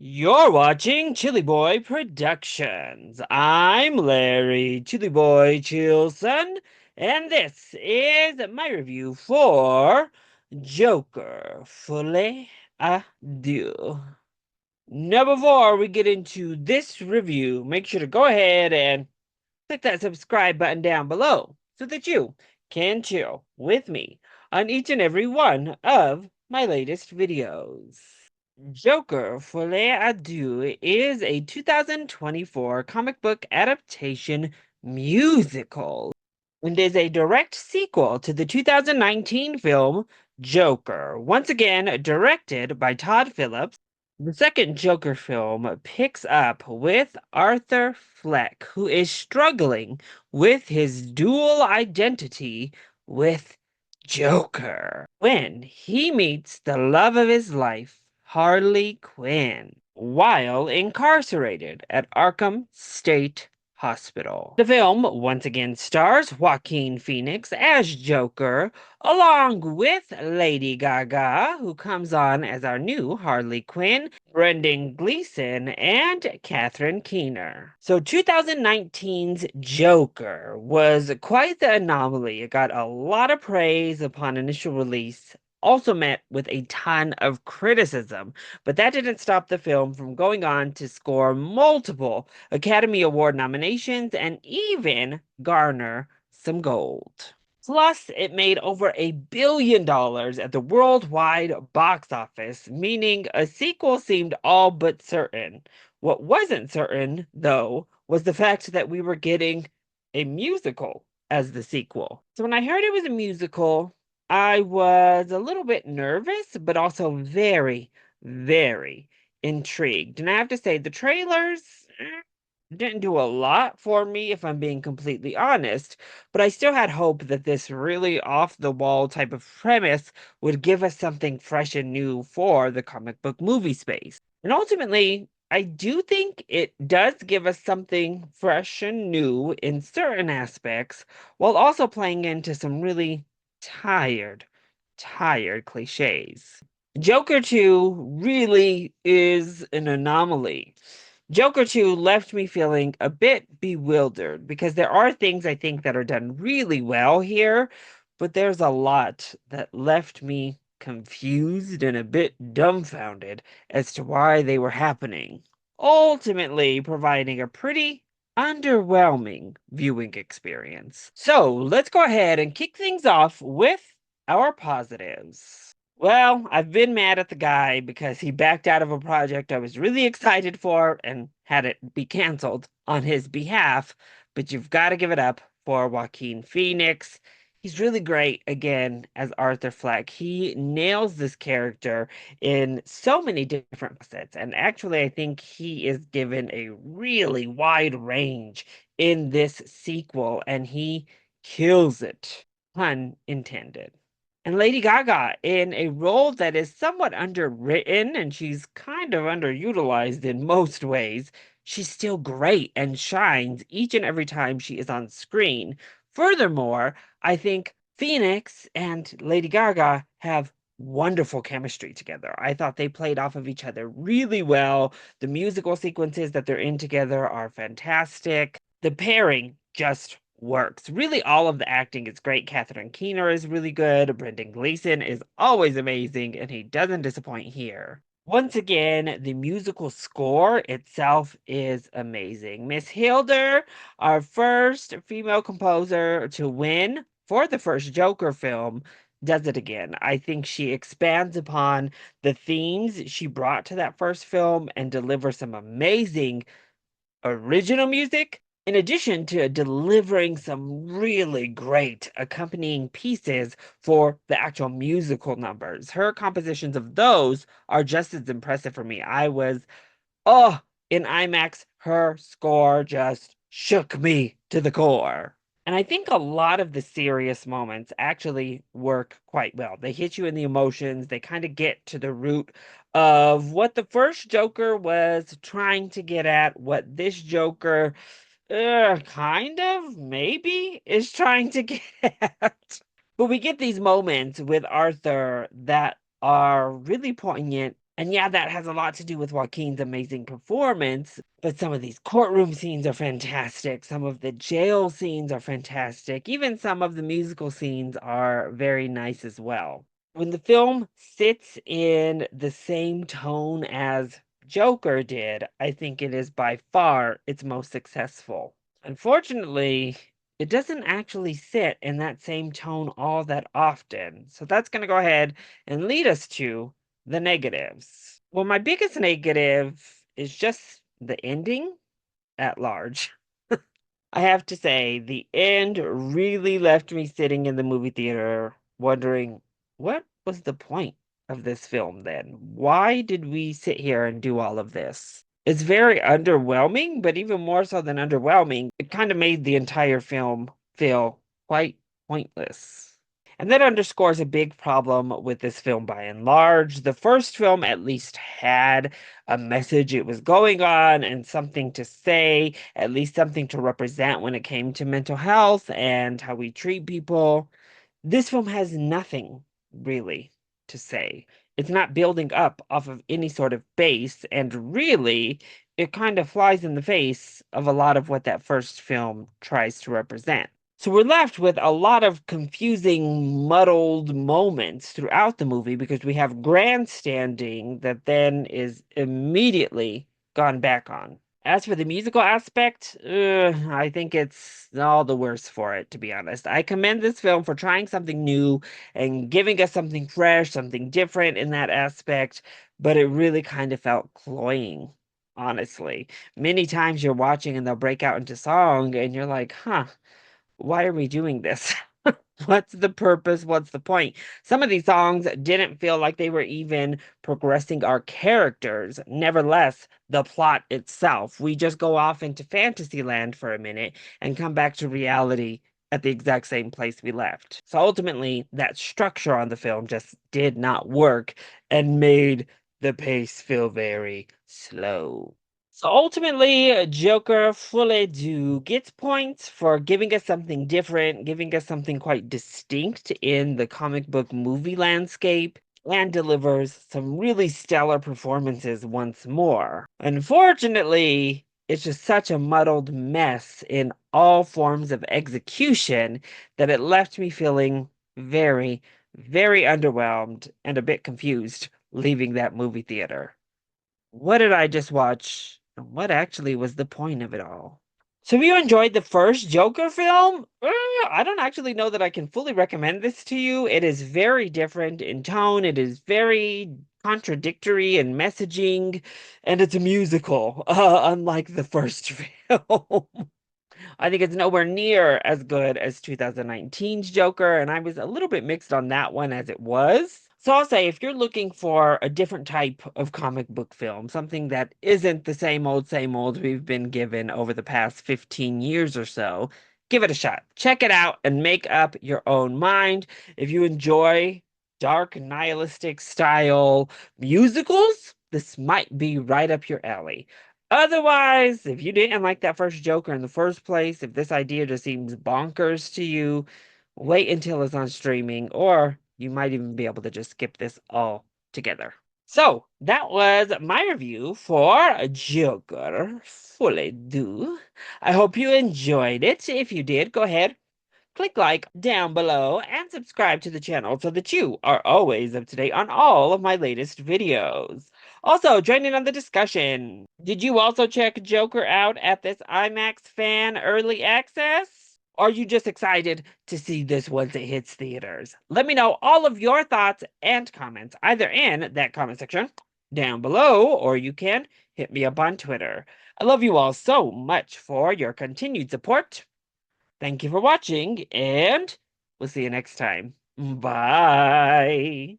You're watching ChillyBoy Productions. I'm Larry ChillyBoy Chilson, and this is my review for Joker Folie à Deux. Now, before we get into this review, make sure to go ahead and click that subscribe button down below so that you can chill with me on each and every one of my latest videos. Joker Folie à Deux is a 2024 comic book adaptation musical and is a direct sequel to the 2019 film Joker, once again directed by Todd Phillips. The second Joker film picks up with Arthur Fleck, who is struggling with his dual identity with Joker when he meets the love of his life, Harley Quinn, while incarcerated at Arkham State Hospital. The film once again stars Joaquin Phoenix as Joker, along with Lady Gaga, who comes on as our new Harley Quinn, Brendan Gleeson, and Catherine Keener. So 2019's Joker was quite the anomaly. It got a lot of praise upon initial release, also met with a ton of criticism, but that didn't stop the film from going on to score multiple Academy Award nominations and even garner some gold. Plus, it made over $1 billion at the worldwide box office, meaning a sequel seemed all but certain. What wasn't certain, though, was the fact that we were getting a musical as the sequel. So when I heard it was a musical, I was a little bit nervous, but also very, very intrigued. And I have to say, the trailers didn't do a lot for me, if I'm being completely honest, but I still had hope that this really off the wall type of premise would give us something fresh and new for the comic book movie space. And ultimately, I do think it does give us something fresh and new in certain aspects, while also playing into some really tired, tired cliches. Joker 2 really is an anomaly. Joker 2 left me feeling a bit bewildered because there are things I think that are done really well here, but there's a lot that left me confused and a bit dumbfounded as to why they were happening, ultimately providing a pretty underwhelming viewing experience. So let's go ahead and kick things off with our positives. Well, I've been mad at the guy because he backed out of a project I was really excited for and had it be canceled on his behalf, but you've got to give it up for Joaquin Phoenix. He's really great again as Arthur Fleck. He nails this character in so many different facets, and actually, I think he is given a really wide range in this sequel, and he kills it, pun intended. And Lady Gaga in a role that is somewhat underwritten and she's kind of underutilized in most ways. She's still great and shines each and every time she is on screen. Furthermore, I think Phoenix and Lady Gaga have wonderful chemistry together. I thought they played off of each other really well. The musical sequences that they're in together are fantastic. The pairing just works. Really, all of the acting is great. Catherine Keener is really good. Brendan Gleeson is always amazing, and he doesn't disappoint here. Once again, the musical score itself is amazing. Miss Hilder, our first female composer to win for the first Joker film, does it again. I think she expands upon the themes she brought to that first film and delivers some amazing original music, in addition to delivering some really great accompanying pieces for the actual musical numbers. Her compositions of those are just as impressive for me. Oh, in IMAX, her score just shook me to the core. And I think a lot of the serious moments actually work quite well. They hit you in the emotions, they kind of get to the root of what the first Joker was trying to get at, what this Joker kind of, maybe, is trying to get But we get these moments with Arthur that are really poignant And yeah, that has a lot to do with Joaquin's amazing performance, but some of these courtroom scenes are fantastic. Some of the jail scenes are fantastic. Even some of the musical scenes are very nice as well. When the film sits in the same tone as Joker did, I think it is by far its most successful. Unfortunately, it doesn't actually sit in that same tone all that often. So that's going to go ahead and lead us to the negatives. Well, my biggest negative is just the ending at large. I have to say, the end really left me sitting in the movie theater wondering what was the point of this film then? Why did we sit here and do all of this? It's very underwhelming, but even more so than underwhelming, it kind of made the entire film feel quite pointless. And that underscores a big problem with this film by and large. The first film at least had a message it was going on and something to say, at least something to represent when it came to mental health and how we treat people. This film has nothing really to say. It's not building up off of any sort of base, and really, it kind of flies in the face of a lot of what that first film tries to represent. So we're left with a lot of confusing, muddled moments throughout the movie because we have grandstanding that then is immediately gone back on. As for the musical aspect, I think it's all the worse for it, to be honest. I commend this film for trying something new and giving us something fresh, something different in that aspect, but it really kind of felt cloying, honestly. Many times you're watching and they'll break out into song and you're like, huh, why are we doing this? What's the purpose? What's the point? Some of these songs didn't feel like they were even progressing our characters. Nevertheless, the plot itself, we just go off into fantasy land for a minute and come back to reality at the exact same place we left. So ultimately, that structure on the film just did not work and made the pace feel very slow. So ultimately, Joker Folie Deux gets points for giving us something different, giving us something quite distinct in the comic book movie landscape, and delivers some really stellar performances once more. Unfortunately, it's just such a muddled mess in all forms of execution that it left me feeling very, very underwhelmed and a bit confused leaving that movie theater. What did I just watch? And what actually was the point of it all? So if you enjoyed the first Joker film, I don't actually know that I can fully recommend this to you. It is very different in tone. It is very contradictory in messaging, and it's a musical, unlike the first film. I think it's nowhere near as good as 2019's Joker, and I was a little bit mixed on that one as it was. So I'll say if you're looking for a different type of comic book film, something that isn't the same old we've been given over the past 15 years or so, give it a shot. Check it out and make up your own mind. If you enjoy dark nihilistic style musicals, this might be right up your alley. Otherwise, if you didn't like that first Joker in the first place, if this idea just seems bonkers to you, wait until it's on streaming, or you might even be able to just skip this all together. So, that was my review for Joker Folie Deux. I hope you enjoyed it. If you did, go ahead, click like down below and subscribe to the channel so that you are always up to date on all of my latest videos. Also, join in on the discussion. Did you also check Joker out at this IMAX Fan Early Access? Or are you just excited to see this once it hits theaters? Let me know all of your thoughts and comments either in that comment section down below, or you can hit me up on Twitter. I love you all so much for your continued support. Thank you for watching, and we'll see you next time. Bye.